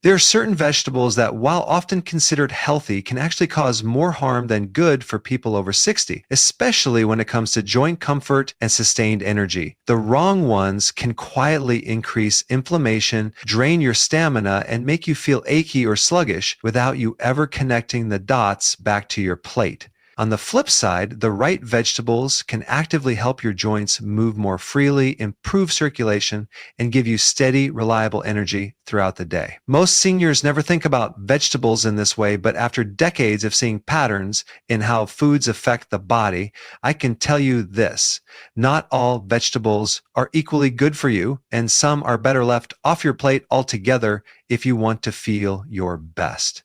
There are certain vegetables that, while often considered healthy, can actually cause more harm than good for people over 60, especially when it comes to joint comfort and sustained energy. The wrong ones can quietly increase inflammation, drain your stamina, and make you feel achy or sluggish without you ever connecting the dots back to your plate. On the flip side, the right vegetables can actively help your joints move more freely, improve circulation, and give you steady, reliable energy throughout the day. Most seniors never think about vegetables in this way, but after decades of seeing patterns in how foods affect the body, I can tell you this: not all vegetables are equally good for you, and some are better left off your plate altogether if you want to feel your best.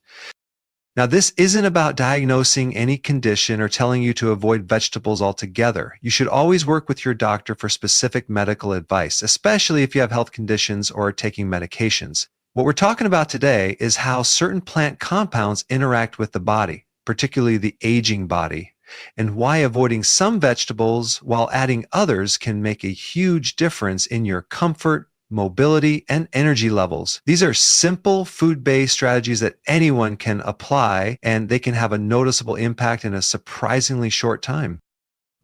Now, this isn't about diagnosing any condition or telling you to avoid vegetables altogether. You should always work with your doctor for specific medical advice, especially if you have health conditions or are taking medications. What we're talking about today is how certain plant compounds interact with the body, particularly the aging body, and why avoiding some vegetables while adding others can make a huge difference in your comfort, mobility, and energy levels. These are simple food-based strategies that anyone can apply, and they can have a noticeable impact in a surprisingly short time.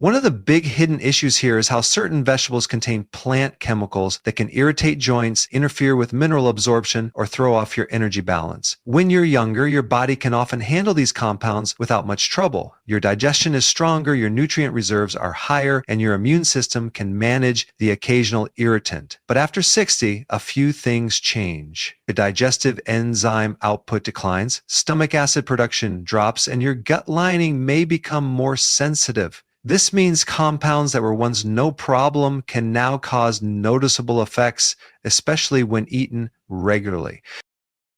One of the big hidden issues here is how certain vegetables contain plant chemicals that can irritate joints, interfere with mineral absorption, or throw off your energy balance. When you're younger, your body can often handle these compounds without much trouble. Your digestion is stronger, your nutrient reserves are higher, and your immune system can manage the occasional irritant. But after 60, a few things change. The digestive enzyme output declines, stomach acid production drops, and your gut lining may become more sensitive. This means compounds that were once no problem can now cause noticeable effects, especially when eaten regularly.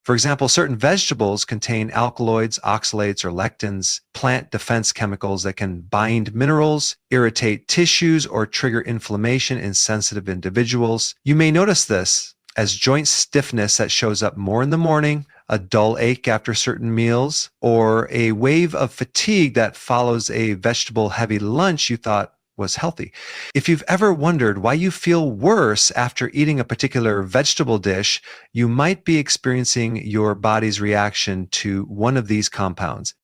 For example, certain vegetables contain alkaloids, oxalates, or lectins, plant defense chemicals that can bind minerals, irritate tissues, or trigger inflammation in sensitive individuals. You may notice this as joint stiffness that shows up more in the morning, a dull ache after certain meals, or a wave of fatigue that follows a vegetable-heavy lunch you thought was healthy. If you've ever wondered why you feel worse after eating a particular vegetable dish, you might be experiencing your body's reaction to one of these compounds.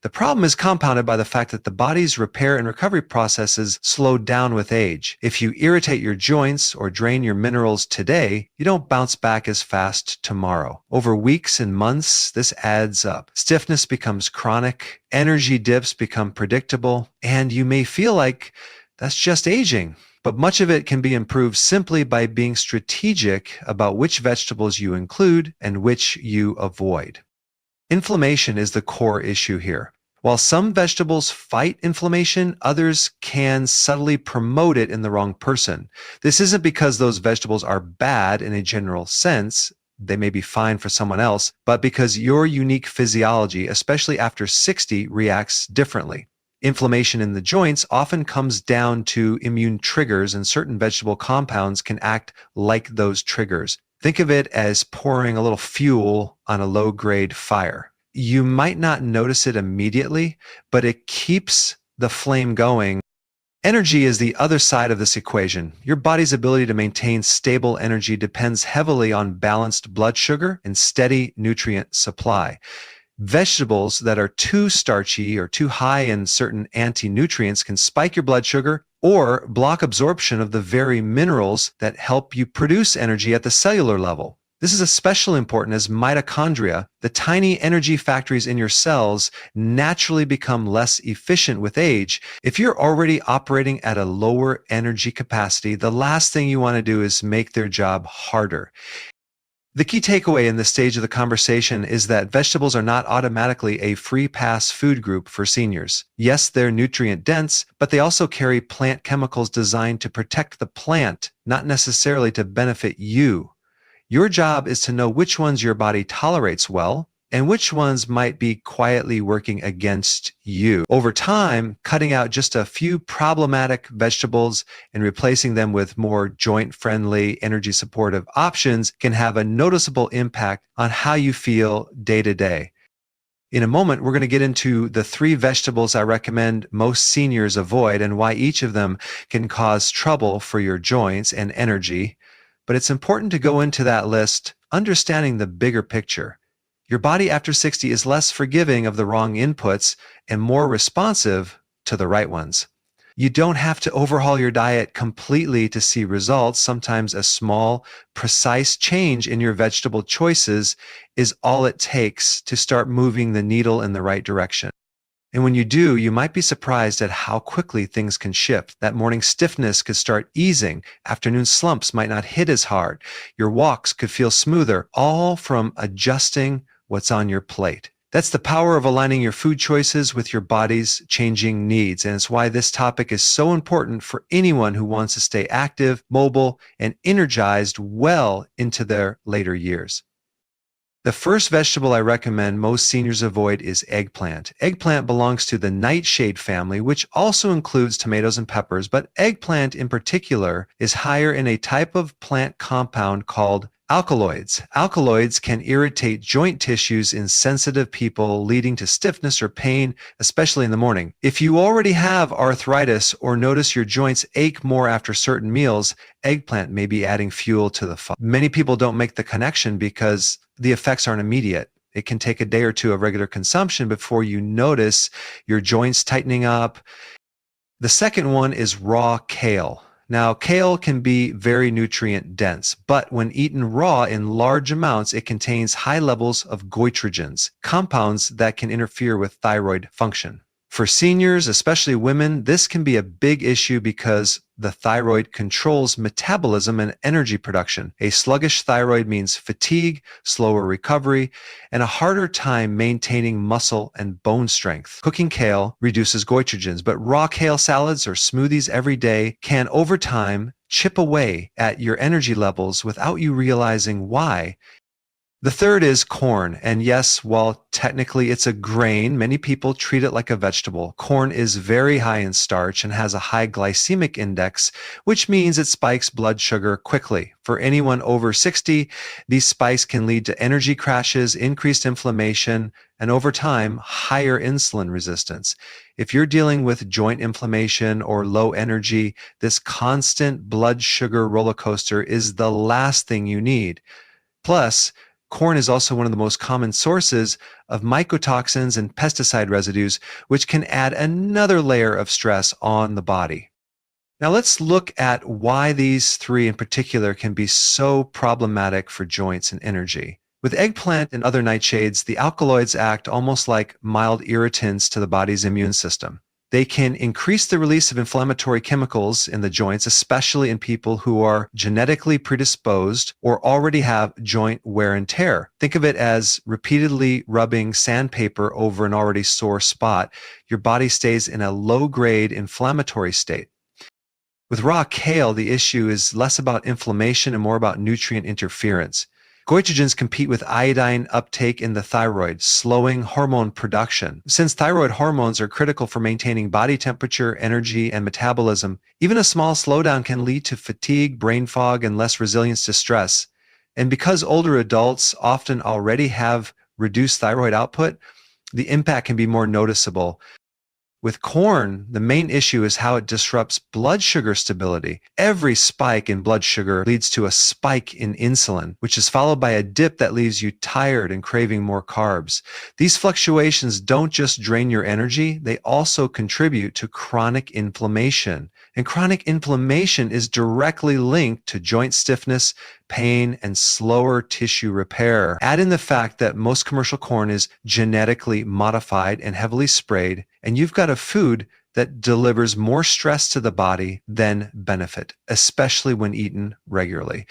The problem is compounded by the fact that the body's repair and recovery processes slow down with age. If you irritate your joints or drain your minerals today, you don't bounce back as fast tomorrow. Over weeks and months, this adds up. Stiffness becomes chronic, energy dips become predictable, and you may feel like that's just aging. But much of it can be improved simply by being strategic about which vegetables you include and which you avoid. Inflammation is the core issue here. While some vegetables fight inflammation, others can subtly promote it in the wrong person. This isn't because those vegetables are bad in a general sense. They may be fine for someone else, but because your unique physiology, especially after 60, reacts differently. Inflammation in the joints often comes down to immune triggers, and certain vegetable compounds can act like those triggers. Think of it as pouring a little fuel on a low-grade fire. You might not notice it immediately, but it keeps the flame going. Energy is the other side of this equation. Your body's ability to maintain stable energy depends heavily on balanced blood sugar and steady nutrient supply. Vegetables that are too starchy or too high in certain anti-nutrients can spike your blood sugar or block absorption of the very minerals that help you produce energy at the cellular level. This is especially important as mitochondria, the tiny energy factories in your cells, naturally become less efficient with age. If you're already operating at a lower energy capacity, the last thing you want to do is make their job harder. The key takeaway in this stage of the conversation is that vegetables are not automatically a free pass food group for seniors. Yes, they're nutrient dense, but they also carry plant chemicals designed to protect the plant, not necessarily to benefit you. Your job is to know which ones your body tolerates well and which ones might be quietly working against you. Over time, cutting out just a few problematic vegetables and replacing them with more joint-friendly, energy-supportive options can have a noticeable impact on how you feel day to day. In a moment, we're going to get into the 3 vegetables I recommend most seniors avoid and why each of them can cause trouble for your joints and energy. But it's important to go into that list understanding the bigger picture. Your body after 60 is less forgiving of the wrong inputs and more responsive to the right ones. You don't have to overhaul your diet completely to see results. Sometimes a small, precise change in your vegetable choices is all it takes to start moving the needle in the right direction. And when you do, you might be surprised at how quickly things can shift. That morning stiffness could start easing. Afternoon slumps might not hit as hard. Your walks could feel smoother, all from adjusting what's on your plate. That's the power of aligning your food choices with your body's changing needs. And it's why this topic is so important for anyone who wants to stay active, mobile, and energized well into their later years. The first vegetable I recommend most seniors avoid is eggplant. Eggplant belongs to the nightshade family, which also includes tomatoes and peppers, but eggplant in particular is higher in a type of plant compound called alkaloids. Alkaloids can irritate joint tissues in sensitive people, leading to stiffness or pain, especially in the morning. If you already have arthritis or notice your joints ache more after certain meals, eggplant may be adding fuel to the fire. Many people don't make the connection because the effects aren't immediate. It can take a day or two of regular consumption before you notice your joints tightening up. The second one is raw kale. Now, kale can be very nutrient dense, but when eaten raw in large amounts, it contains high levels of goitrogens, compounds that can interfere with thyroid function. For seniors, especially women, this can be a big issue because the thyroid controls metabolism and energy production. A sluggish thyroid means fatigue, slower recovery, and a harder time maintaining muscle and bone strength. Cooking kale reduces goitrogens, but raw kale salads or smoothies every day can, over time, chip away at your energy levels without you realizing why. The third is corn, and yes, while technically it's a grain, many people treat it like a vegetable. Corn is very high in starch and has a high glycemic index, which means it spikes blood sugar quickly. For anyone over 60, these spikes can lead to energy crashes, increased inflammation, and over time, higher insulin resistance. If you're dealing with joint inflammation or low energy, this constant blood sugar roller coaster is the last thing you need. Plus, corn is also one of the most common sources of mycotoxins and pesticide residues, which can add another layer of stress on the body. Now let's look at why these three in particular can be so problematic for joints and energy. With eggplant and other nightshades, the alkaloids act almost like mild irritants to the body's immune system. They can increase the release of inflammatory chemicals in the joints, especially in people who are genetically predisposed or already have joint wear and tear. Think of it as repeatedly rubbing sandpaper over an already sore spot. Your body stays in a low-grade inflammatory state. With raw kale, the issue is less about inflammation and more about nutrient interference. Goitrogens compete with iodine uptake in the thyroid, slowing hormone production. Since thyroid hormones are critical for maintaining body temperature, energy, and metabolism, even a small slowdown can lead to fatigue, brain fog, and less resilience to stress. And because older adults often already have reduced thyroid output, the impact can be more noticeable. With corn, the main issue is how it disrupts blood sugar stability. Every spike in blood sugar leads to a spike in insulin, which is followed by a dip that leaves you tired and craving more carbs. These fluctuations don't just drain your energy, they also contribute to chronic inflammation. And chronic inflammation is directly linked to joint stiffness, pain, and slower tissue repair. Add in the fact that most commercial corn is genetically modified and heavily sprayed, and you've got a food that delivers more stress to the body than benefit, especially when eaten regularly.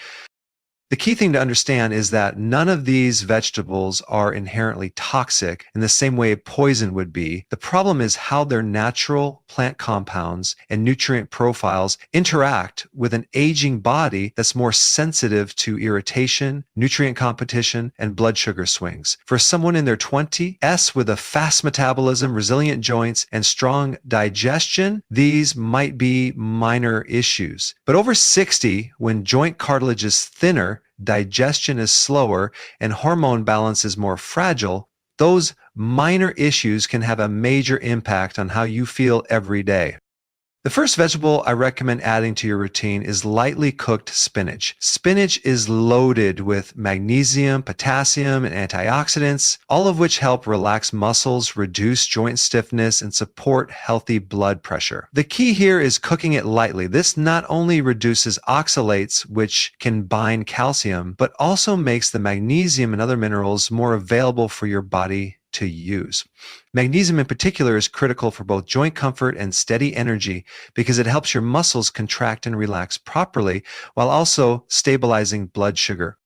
The key thing to understand is that none of these vegetables are inherently toxic in the same way poison would be. The problem is how their natural plant compounds and nutrient profiles interact with an aging body that's more sensitive to irritation, nutrient competition, and blood sugar swings. For someone in their 20s with a fast metabolism, resilient joints, and strong digestion, these might be minor issues. But over 60, when joint cartilage is thinner, digestion is slower, and hormone balance is more fragile, those minor issues can have a major impact on how you feel every day. The first vegetable I recommend adding to your routine is lightly cooked spinach. Spinach is loaded with magnesium, potassium, and antioxidants, all of which help relax muscles, reduce joint stiffness, and support healthy blood pressure. The key here is cooking it lightly. This not only reduces oxalates, which can bind calcium, but also makes the magnesium and other minerals more available for your body to use. Magnesium in particular is critical for both joint comfort and steady energy because it helps your muscles contract and relax properly while also stabilizing blood sugar.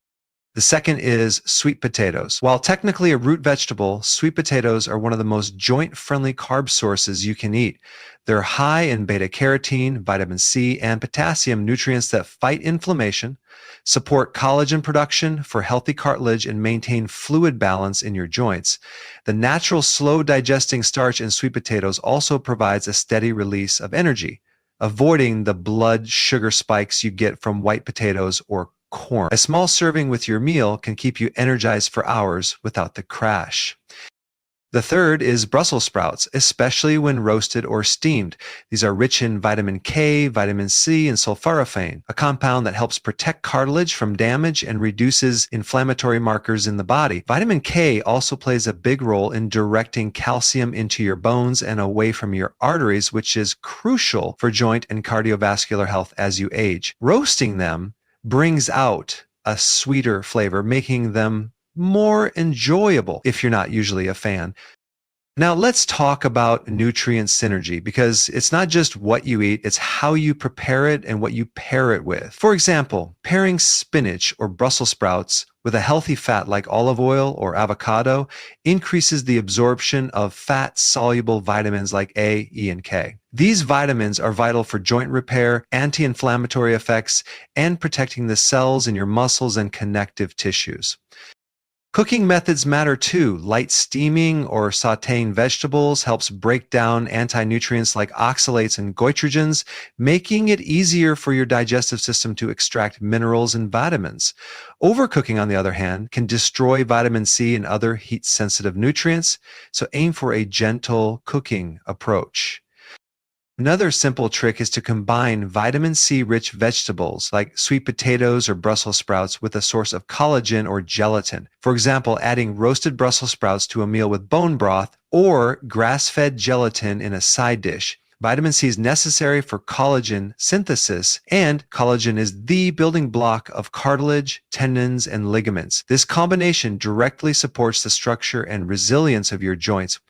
The second is sweet potatoes. While technically a root vegetable, sweet potatoes are one of the most joint-friendly carb sources you can eat. They're high in beta-carotene, vitamin C, and potassium, nutrients that fight inflammation, support collagen production for healthy cartilage, and maintain fluid balance in your joints. The natural slow-digesting starch in sweet potatoes also provides a steady release of energy, avoiding the blood sugar spikes you get from white potatoes or corn. A small serving with your meal can keep you energized for hours without the crash. The third is Brussels sprouts, especially when roasted or steamed. These are rich in vitamin K, vitamin C, and sulforaphane, a compound that helps protect cartilage from damage and reduces inflammatory markers in the body. Vitamin K also plays a big role in directing calcium into your bones and away from your arteries, which is crucial for joint and cardiovascular health as you age. Roasting them brings out a sweeter flavor, making them more enjoyable if you're not usually a fan. Now let's talk about nutrient synergy, because it's not just what you eat, it's how you prepare it and what you pair it with. For example, pairing spinach or Brussels sprouts with a healthy fat like olive oil or avocado increases the absorption of fat-soluble vitamins like A, E, and K. These vitamins are vital for joint repair, anti-inflammatory effects, and protecting the cells in your muscles and connective tissues. Cooking methods matter too. Light steaming or sautéing vegetables helps break down anti-nutrients like oxalates and goitrogens, making it easier for your digestive system to extract minerals and vitamins. Overcooking, on the other hand, can destroy vitamin C and other heat-sensitive nutrients, so aim for a gentle cooking approach. Another simple trick is to combine vitamin C-rich vegetables like sweet potatoes or Brussels sprouts with a source of collagen or gelatin. For example, adding roasted Brussels sprouts to a meal with bone broth or grass-fed gelatin in a side dish. Vitamin C is necessary for collagen synthesis, and collagen is the building block of cartilage, tendons, and ligaments. This combination directly supports the structure and resilience of your joints.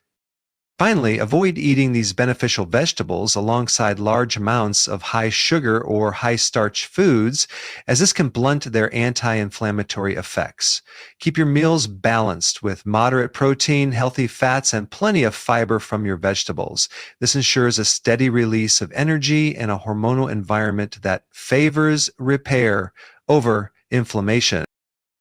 Finally, avoid eating these beneficial vegetables alongside large amounts of high sugar or high starch foods, as this can blunt their anti-inflammatory effects. Keep your meals balanced with moderate protein, healthy fats, and plenty of fiber from your vegetables. This ensures a steady release of energy and a hormonal environment that favors repair over inflammation.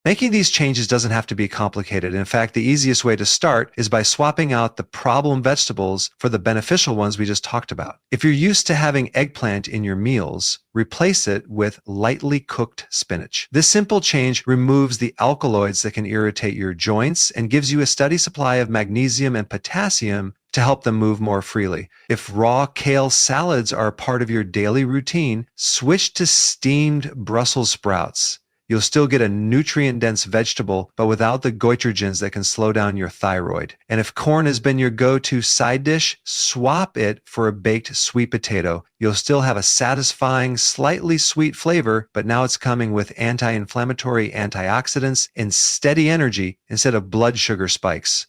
Making these changes doesn't have to be complicated. In fact, the easiest way to start is by swapping out the problem vegetables for the beneficial ones we just talked about. If you're used to having eggplant in your meals, replace it with lightly cooked spinach. This simple change removes the alkaloids that can irritate your joints and gives you a steady supply of magnesium and potassium to help them move more freely. If raw kale salads are part of your daily routine, switch to steamed Brussels sprouts. You'll still get a nutrient-dense vegetable, but without the goitrogens that can slow down your thyroid. And if corn has been your go-to side dish, swap it for a baked sweet potato. You'll still have a satisfying, slightly sweet flavor, but now it's coming with anti-inflammatory antioxidants and steady energy instead of blood sugar spikes.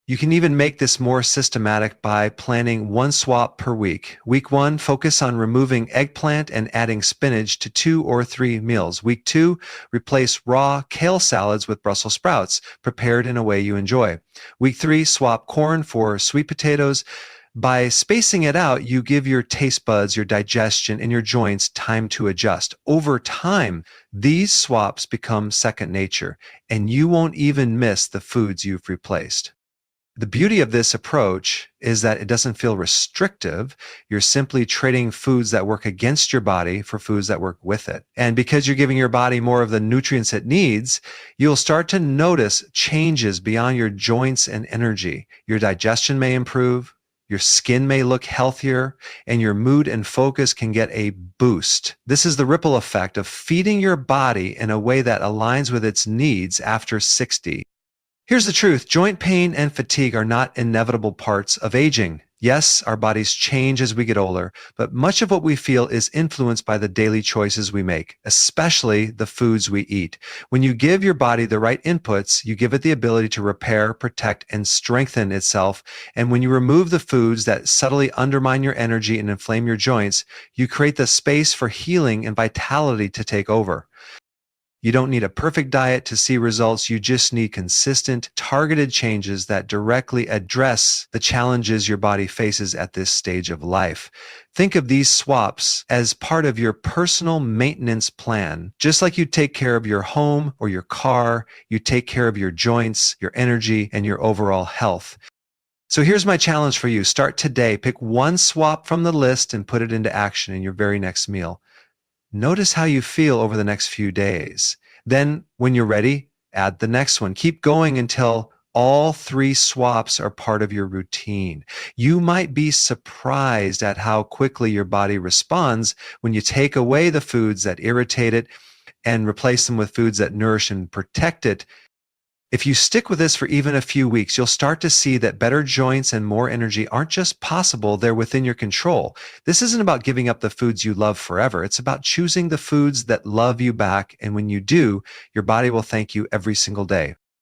You can even make this more systematic by planning one swap per week. Week 1, focus on removing eggplant and adding spinach to 2 or 3 meals. Week 2, replace raw kale salads with Brussels sprouts, prepared in a way you enjoy. Week 3, swap corn for sweet potatoes. By spacing it out, you give your taste buds, your digestion, and your joints time to adjust. Over time, these swaps become second nature, and you won't even miss the foods you've replaced. The beauty of this approach is that it doesn't feel restrictive. You're simply trading foods that work against your body for foods that work with it. And because you're giving your body more of the nutrients it needs, you'll start to notice changes beyond your joints and energy. Your digestion may improve, your skin may look healthier, and your mood and focus can get a boost. This is the ripple effect of feeding your body in a way that aligns with its needs after 60. Here's the truth. Joint pain and fatigue are not inevitable parts of aging. Yes, our bodies change as we get older, but much of what we feel is influenced by the daily choices we make, especially the foods we eat. When you give your body the right inputs, you give it the ability to repair, protect, and strengthen itself. And when you remove the foods that subtly undermine your energy and inflame your joints, you create the space for healing and vitality to take over. You don't need a perfect diet to see results. You just need consistent, targeted changes that directly address the challenges your body faces at this stage of life. Think of these swaps as part of your personal maintenance plan. Just like you take care of your home or your car, you take care of your joints, your energy, and your overall health. So here's my challenge for you. Start today. Pick one swap from the list and put it into action in your very next meal. Notice how you feel over the next few days. Then, when you're ready, add the next one. Keep going until all three swaps are part of your routine. You might be surprised at how quickly your body responds when you take away the foods that irritate it and replace them with foods that nourish and protect it. If you stick with this for even a few weeks, you'll start to see that better joints and more energy aren't just possible, they're within your control. This isn't about giving up the foods you love forever. It's about choosing the foods that love you back. And when you do, your body will thank you every single day.